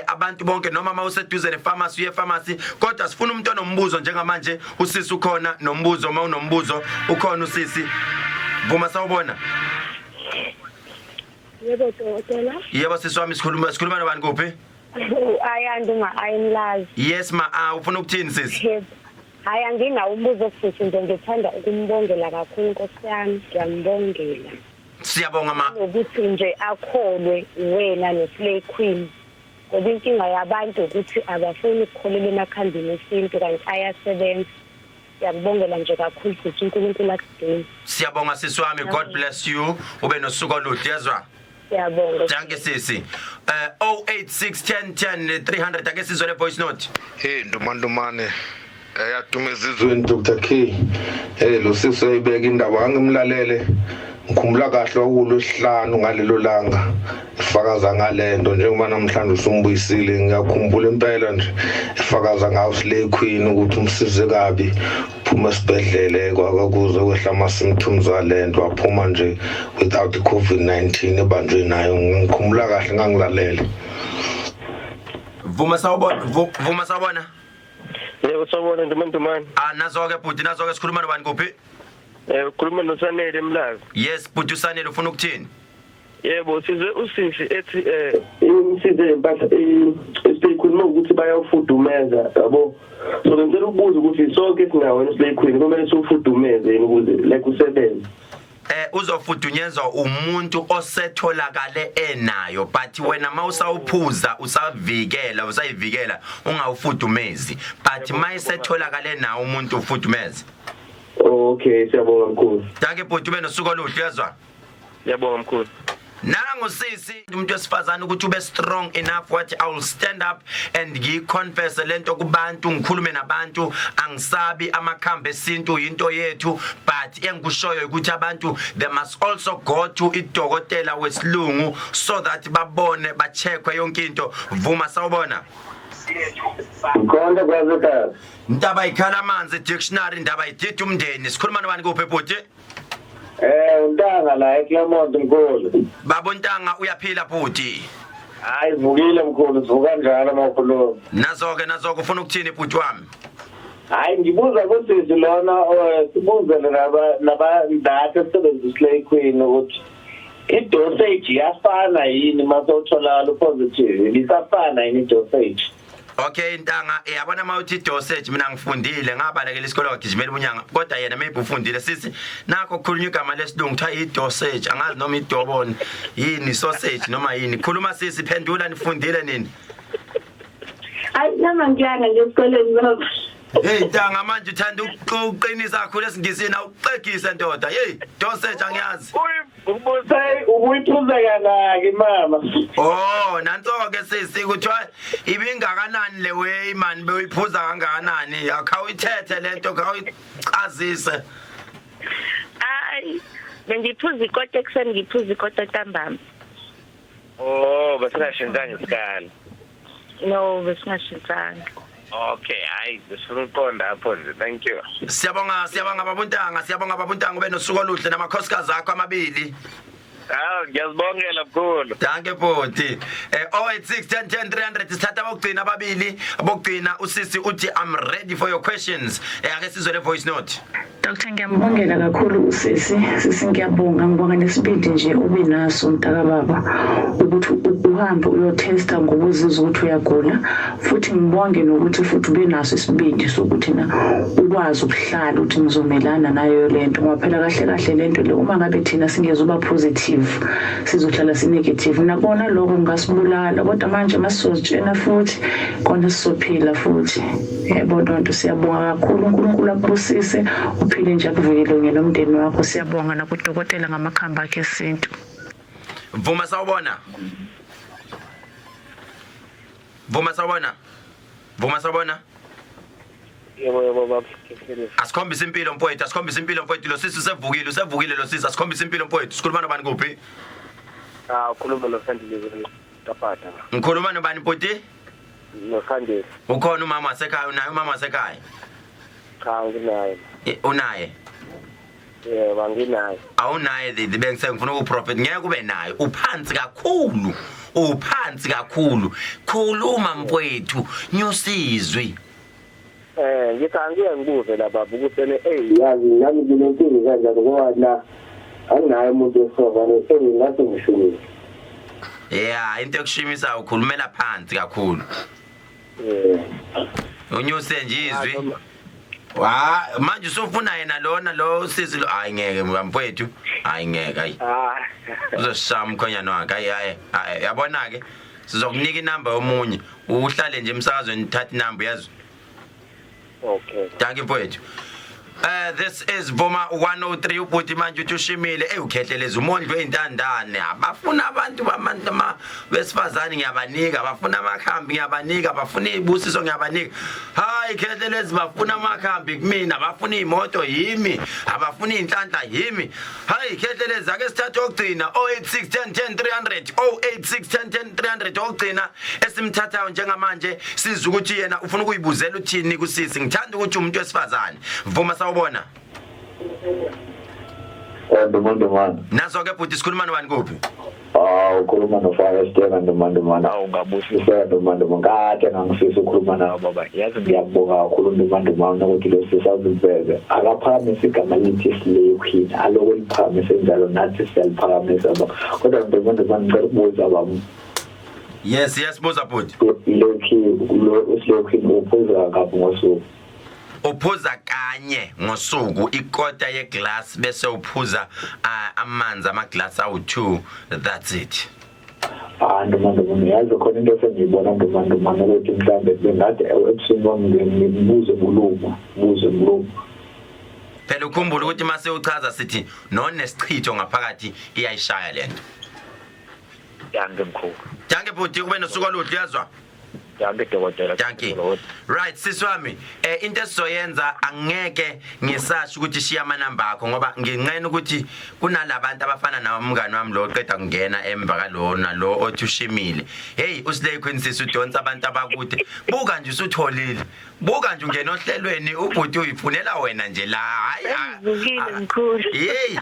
abantu bonke noma mawuseduze nepharmacy yepharmacy kodwa sifuna umuntu onombuzo njengamanje usisi ukhona nombuzo mawunombuzo ukhona usisi vuma sawubona. Yebo dokotela. Yebo sisi wami sikhuluma nobani kuphi? Ayanduma ayimlazi. Yes ma ufuna ukuthini sisi? Hayi anginawo umbuzo ofuthi nje ngithanda ukumbongela kakhulu Nkosi yami ngiyambongela. Siyabonga ma. Ukuthi nje akholwe wena noSlay Queen. Ngoba inkinga yabantu ukuthi abafuni ukukholela emakhambini esintu kanti ayasebenza. Siyabongela nje kakhulu futhi uNkulunkulu akudinge. Siyabonga sisi wami, God bless you. Ube nosuku oluhle yazwa. Siyabonga. Thank you sisi. 0861010 300 ake sizwe le voice note. Hey ndomandumane. Eyadumezizweni Dr. K. Lo sisi uyibeka indaba angimlalele. Ngikhumbula kahle uLwesihlanu ngalelo langa. Ifakaza ngalento njengoba namhlanje usumbuyisile ngiyakhumbula impela nje. Ifakaza ngawo Slay Queen ukuthi umsize kabi. Uphuma esibhedlele kwakakuze kwehla ama symptoms alento waphuma nje without the COVID-19 ebanjwe nayo. Ngikhumbula kahle ngangilalele. Vuma sawubona. Yebo sawubona ndomandumane. Nazo ke bhuti nazo ke sikhuluma nobani kuphi? Ukhuluma noSanele Emlazi. Yes bhuti uSanele ufuna ukuthini? Yebo sizwe usisi ethi imsize but Slay Queen ukuthi bayawufudumeza yabo. So ngicela ukubuza ukuthi sonke sinawo Slay Queen kumele sifudumeze ukuze like usebenze. Uzofudunyezwa umuntu osetholakale enayo but wena mawusawuphuza usayivikela ungawufudumezi but mayisetholakale nawo umuntu ufudumeze. Okay siyabonga mkhulu. Danke bhuti ube nosuku oluhle yazwa. Siyabonga mkhulu. Nangu sisi umuntu wesifazana ukuthi ube strong enough what I will stand up and ngiconfess lento kubantu ngikhulume nabantu angisabi amakhambe esintu into yethu but engikushoyo ukuthi abantu they must also go to idokotela wesilungu so that babone bacheckwe yonke into. Vuma sawubona. Nkonde kwazeka. Ndaba ikhala amanzi dictionary ndaba ididi umndeni sikhuluma nobani kuphi bhuti? Untanga la eClermont mkhulu. Babo Ntanga uyaphila bhuti? Hayi vukile mkhulu sivuka njalo makhulu. Nazo ufuna ukuthini bhuti wami? Hayi ngibuza kusisi lona sibuzele nabandata sebenzisa Slay Queen ukuthi idosage yafana yini masotholala positive isafana yini dosage? Okay Ntanga yabona mawuthi dosage mina ngifundile ngabalekela isikole kwagijimela ubunyanga kodwa yena maybe ufundile sisi nakho kukhulunywa igama lesilungu kuthiwa idosage angazi noma idoboni yini sausage noma yini khuluma sisi phendula nifundile nini? Hayi nama ngiyanga nje esikoleni baba. Hey Ntanga manje uthanda uqinisa kakhulu esingizini awuqegise ndoda hey dosage angiyazi. Ubuyiphuzeka ngaki mama. Oh nanso ke sisi kuthiwa ibingakanani le way man beyiphuza kangakanani akhawuyithethe lento khawuyichazise. Hayi bengiphuza ikota ekseni ngiphuza ikota ntambama. Oh basingashintanga isikali. No besingashintanga. Okay hayi besifuna uqonda lapho nje thank you. Siyabonga babuntanga ube nosuku oluhle namakhosikazi akho amabili. Ngiyazibongela mkhulu. Danke bhuti. 0861010 300 sithatha abokugcina ababili abokugcina usisi uthi I'm ready for your questions. Ake sizwe le voice note. Dr. ngiyambongela kakhulu usisi ngiyabonga nesibindi nje ube naso mntaka baba ukuthi uhambe uyotesta ngokuzizwa ukuthi uyagula futhi ngibonge nokuthi futhi ube naso isibindi sokuthi na ukwazi ukuhlala ukuthi ngizomelana nayo lento ngoba phela kahle lento le uma ngabe thina singezuba positive sizohlala si-negative nakona lokho ngasibulala kodwa manje masizotshena futhi kona sizophila futhi yebo ntonto siyabonga kakhulu uNkulunkulu akubusise uphile nje akuvikele nomndeni wakho siyabonga nakudokotela ngamakhamba akhe esintu. Vuma sawubona. Yebo baba. Asikhombisa impilo mfowethu lo sisi usevukile lo sisi asikhombisa impilo mfowethu sikhuluma nobani kuphi? Ukhuluma noSandile Tapata. Ngikhuluma nobani bhuti? noSandile. Ukhona umama wasekhaya unaye umama wasekhaya? Cha nginaye. Unaye? Yebo anginaye. Awunaye bengise ngifuna ukuprofit ngeke ube naye uphansi kakhulu khuluma mfowethu nyosizwe. Ngithi ngibuze lapha ukuthi yazi nami nginenkinga kanjalo ngoba la anginaye umuntu osovane ngathi ngishumile. Yeah into yokushimisa ukhulumela phansi kakhulu. Unyuse nje izwi. Manje usufuna yena lona lo sisi lo hayi ngeke mfowethu hayi ngeke hayi uzosishama umkhonyana wakhe hayi yabona ke sizokunika inamba yomunye uhlale nje emsakazweni thatha inamba yazo. Okay, thank you mfowethu. This is Vuma 103 ubuthi manje uThushimile Khehlelezi umondlo entandane abafuna abantu bamantama besifazane ngiyabanika abafuna amakhambi ngiyabanika abafuna izibusiso ngiyabanika. Hayi Khehlelezi bafuna amakhambi kumina abafuna imoto yimi abafuna inhlanhla yimi. Hayi Khehlelezi ake sithathe okugcina 0861010 300 0861010 okugcina esimthathayo njengamanje siza ukuthi yena ufuna ukuyibuzela uthini kusisi ngithanda ukuthi umuntu wesifazane Vuma sawubona. Ndomandumana. Naso ke futhi sikhuluma nobani kuphi? Ukhuluma noFire Stena Ndomandumana. Ungabusisa Ndomandumana. Kade ngangifisa ukukhuluma nawe baba. Yazi ngiyabonga kakhulu Ndomandumana ukuthi lo sisaziveze. Akaphakamisa igama lithi Slay Queen. Aloko liphakamisa njalo nathi siyaliphakamisa baba. Kodwa Ndomandumana ngicela ukubuza baba. Yes buza futhi. Lo Slay Queen uphuza kabi ngosuku. Uphuza kanye ngosuku ikota yeglass bese uphuza amanzi amaglass awu2 that's it. Ndomandumana yazi khona into esengiyibona Ndomandumana ukuthi mhlambe bengathi ebusweni wami ngibuze nguluku. Phela ukhumbula ukuthi mase uchaza sithi nonesichitho ngaphakathi iyayishaya lento. Danke mkhulu. Danke futhi ube nosuku oluhle yazwa. Thank you. Right siswami into esizoyenza angeke ngisasho ukuthi shiya amanamba akho ngoba nginqena ukuthi kunalabantu abafana nawe umngane wami lo oqeda kungena emva kalona lo othushimile. Hey uSlay Queen sisi udonsa abantu abakude buka nje usutholile buka nje ungena ohlelweni ubhuti uyifunela wena nje la hayi mkhulu.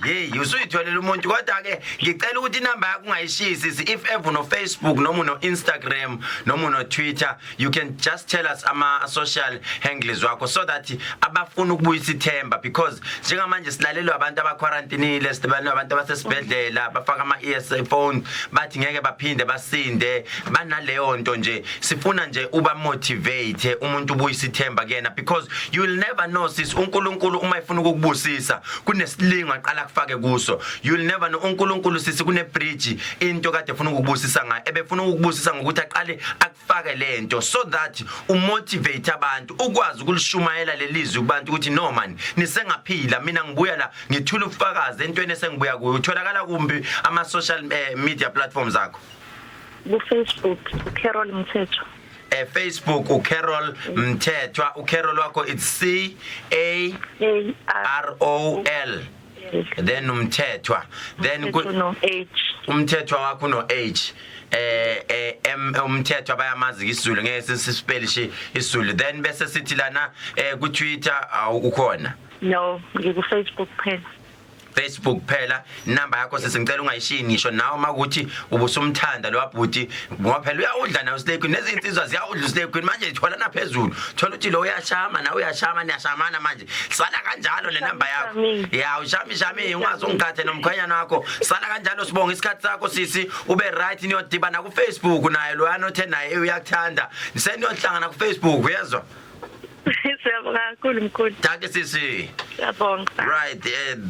Hey usuyitholela umuntu kodwa ke ngicela ukuthi inamba yakho ungayishisi if ever no Facebook noma no Instagram noma no Twitter you can just tell us ama social handles wakho so that abafuna ukubuyisa ithemba because njengamanje silalelwa abantu abakwarantinile sibalelwa abantu abasesibedlela bafaka ama earphone bathi ngeke baphinde basinde banaleyo nto nje sifuna nje uba motivate umuntu ubuyisa ithemba kuyena because you will never know sis uNkulunkulu uma efuna ukukubusisa kunesilingo aqala kufake kuso you will never know uNkulunkulu sisi kune bridge into kade efuna ukubusisa ngayo ebefuna ukubusisa ngokuthi aqale akufake lento so that umotivate abantu ukwazi ukulishumayela lelizwi kubantu ukuthi no man nisengaphila mina ngibuya la ngithula ubufakazi entweni esengibuya kuyo utholakala kumbi ama social media platforms akho Facebook uCarol Mthethwa Facebook uCarol Mthethwa uCarol wakho it's CAROL then Mthethwa then no H Mthethwa wakho no H umthetho abayamazi isiZulu ngeke sisipelish isiZulu then bese sithi lana ku Twitter ukhona no ngiku Facebook phela Facebook phela inamba yakho sesingicela ungayishiyi ngisho nawe makuthi ubusumthanda lo wabhuti ngoba phela uyawudla nawe uSlay Queen nezinsizwa ziyawudla uSlay Queen manje ithola na phezulu thola ukuthi lo uyashama nawe uyashama niyashamana manje sala kanjalo le namba yakho ya ushami ungazi ungikhathe nomkhanyana wakho sala kanjalo sibonga isikhathi sakho sisi ube right niyodibana ku Facebook naye lo yanothe naye uyakuthanda seniyohlangana ku Facebook uyezwa siyabonga kakhulu mkhulu Thank sisi siyabonga right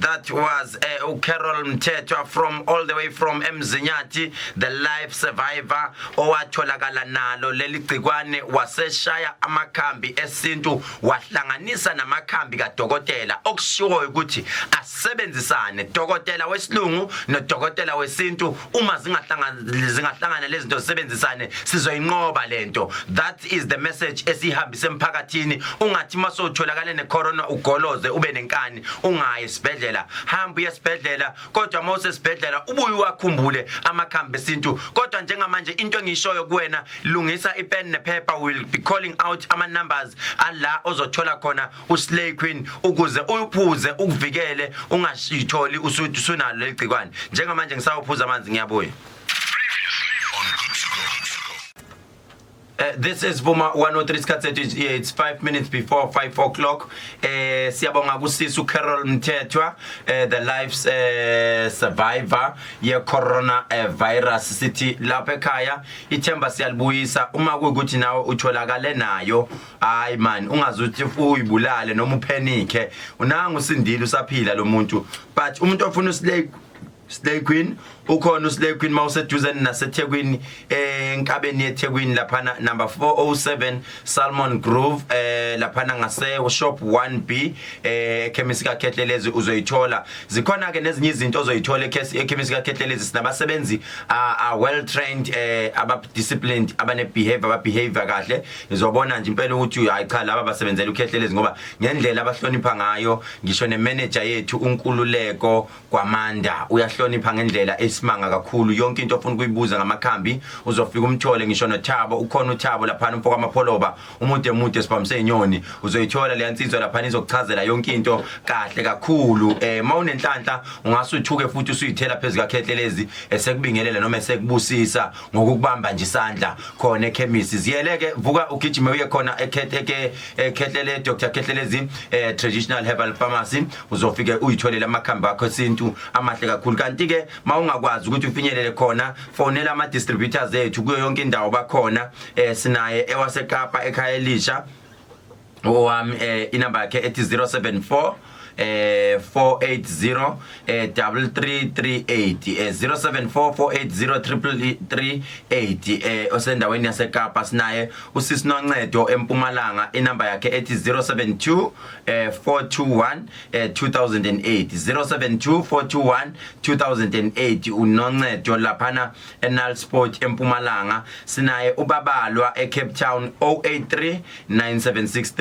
that was Carol Mthethwa from all the way from Mzinyati the life survivor owatholakala nalo leli gcikwane waseshaya amakhambi esintu wahlanganisa namakhambi kadokotela okushiwo ukuthi asebenzisane dokotela wesilungu nodokotela wesintu uma zingahlangana lezi zinto zisebenzisane sizoyinqoba lento that is the message esihambisa emphakathini ungathi masotholakala necorona ugoloze ube nenkani ungayi esibedlela hamba uyesibedlela kodwa mawuse esibedlela ubuye wakhumbule amakhambi esintu kodwa njengamanje into engishoyo kuwena lungisa ipen nephepha will be calling out ama numbers ala ozothola khona uSlay Queen ukuze uyiphuze ukuvikele ungashitholi usunalo leligcikwane njengamanje ngisawuphuza amanzi ngiyabuya This is Vuma 103 Skatsetu. It's 5 minutes before 5 o'clock. Siyabonga kusisi uCarol Mthethwa, the life survivor ye corona virus sithi lapha ekhaya ithemba siyalibuyisa uma kuyukuthi nawe utholakale nayo. Hayi man, ungazuthi uyibulale noma uphenike. Unanga usindile usaphila lo muntu. But umuntu ofuna Slay Queen ukhona uSlay Queen mawuseduzane naseThekwini enkabeni yeThekwini laphana number 407 Salmon Grove laphana ngase shop 1B ekhemisi kaKhehlelezi uzoyithola. Zikhona ke nezinye izinto ozoyithola ekhemisi kaKhehlelezi sinabasebenzi well trained aba disciplined abane behavior kahle. Izobona nje impela ukuthi hayi cha laba basebenzela uKhehlelezi ngoba ngendlela abahlonipha ngayo ngisho nemanager yethu uNkululeko kwaManda uyahlonipha ngendlela esimanga kakhulu. Yonke into ofuna ukuyibuza ngamakhambi uzofika umthole ngisho noThabo ukhona uThabo lapha mfoko amapholoba umude sibamse inyoni uzoyithola le yansizwa lapha izokuchazela yonke into kahle kakhulu. Mawunenhlanhla ungasuthuke futhi usuyithela phezulu kaKhehlelezi esekubingelela noma esekubusisa ngokubamba nje isandla khona ekhemisi. Ziyeleke vuka ugijime uye khona eKhehlele Dr. Khehlelezi traditional herbal pharmacy uzofike uyitholele amakhambi akho esintu amahle kakhulu. Kanti ke mawungakwazi ukuthi ufinyelele khona fonela ama distributors ethu kuyo yonke indawo bakhona. Sinaye ewaseKapa eKhehlelezi inamba yakhe ethi 074 480 3338 074 480 3338 osendaweni yaseKapa. Sinaye usisi Noncedo eMpumalanga inamba yakhe ethi 072 421 2008 072 421 2008 uNoncedo laphana eNalsport eMpumalanga. Sinaye uBabalwa eCape Town 083 976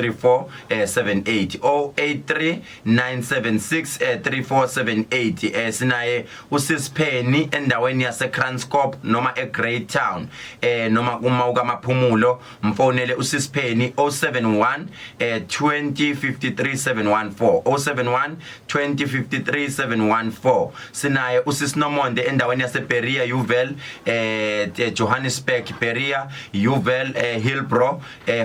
3478 083 976 3478. Sinaye uSispheni endaweni yaseKranskop noma eGreat Town noma uma ukamaphumulo mfonele uSispheni 071 2053 714 071 2053 714. Sinaye uSisnomonde endaweni yaseBeria Uvel Johannesburg Beria Uvel Hillbrow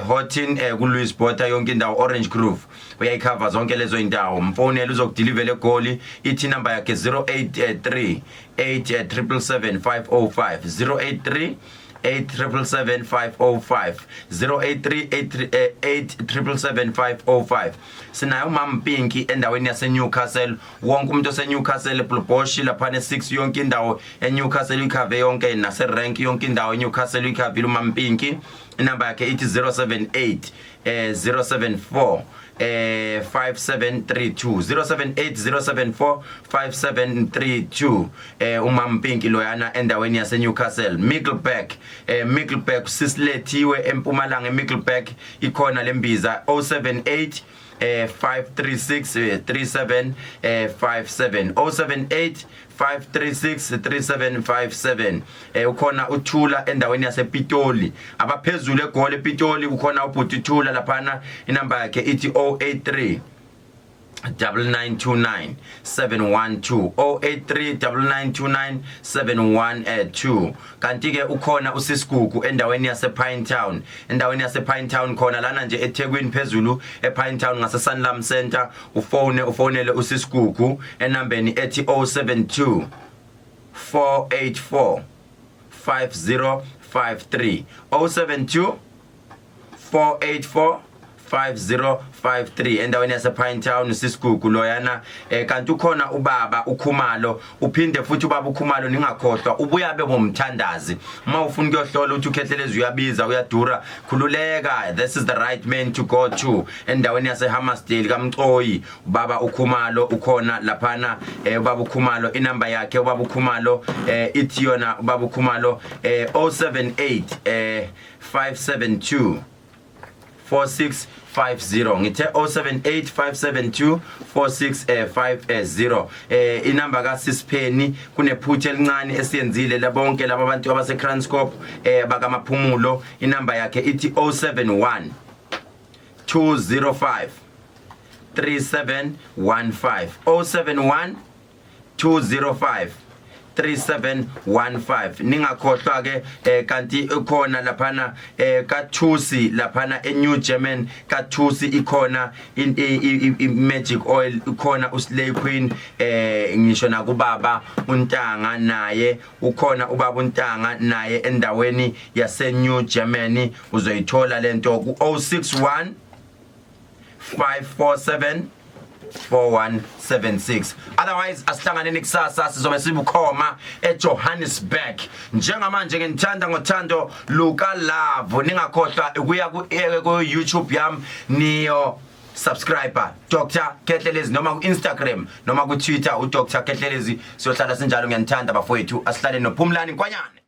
Houghton kuLouis Botha yonke indawo Orange Grove uyayikhava zonke lezo indawo. Mfonele uzokudeliver egoli ithi number yakhe 083 877 505 083 877 505 083 877 505. Sinayo uMampinki endaweni yase Newcastle. Wonke umuntu ose Newcastle Plboshi lapha ne6 yonke indawo eNewcastle ikhave yonke nase rank yonke indawo eNewcastle ikhave uMampinki. Inamba yakhe ithi 078 074 5732 078 074 uMampinki loyana endaweni yase Newcastle. Middleburg sisilethiwe eMpumalanga eMiddleburg ikhona lembiza 078 536 3757 078 536 3757. Ukhona uThula endaweni yasePitoli abaphezulu egoli ePitoli ukhona ubhuti Thula laphana inamba yakhe ithi 083 9929 712 083 9929 712. Kanti ke ukhona uSisigugu endaweni yasePine Town khona lana nje eThekwini phezulu ePine Town ngase Sanlam Center. Ufonele uSisigugu enambeni ethi 072 484 5053 072 484 5053 endaweni yasePine Town Sisigugu loyana. Kanti ukhona ubaba uKhumalo uphinde futhi ubaba uKhumalo ningakhohlwa ubuya bebomthandazi mawufuna ukuyohlola ukuthi uKhehlelezi uyabiza uyadura khululeka. This is the right man to go to endaweni yaseHammersdale kaMcoyi. Ubaba uKhumalo ukhona laphana. Ubaba uKhumalo inamba yakhe ubaba uKhumalo ithi yona ubaba uKhumalo 078 572 4650 ngithe 078 572 4650. Inamba kaSispheni kunephutha elincane esiyenzile labonke laba bantu abaseKranskop bakamaphumulo. Inamba yakhe ithi 071 205 3715 071 205 3715 ningakhohlwa ke kanti ukhona laphana kaThusi laphana eNew German kaThusi ikhona magic oil ikhona uSlay Queen ngisho nakubaba uNtanga naye ukhona ubaba uNtanga naye endaweni yase New Germany uzoyithola lento ku 061 547 4176. Otherwise asihlangane kusasa sizobe sibukhoma eJohannesburg. Njengamanje ngithanda ngothando Luka Love. Ningakhohlwa ukuya ku YouTube yami niyo subscriber Dr. Khehlelezi noma ku Instagram noma ku Twitter uDr. Khehlelezi siyohlala sinjalo ngiyanithanda bafowethu asihlale nophumlani kwanyana.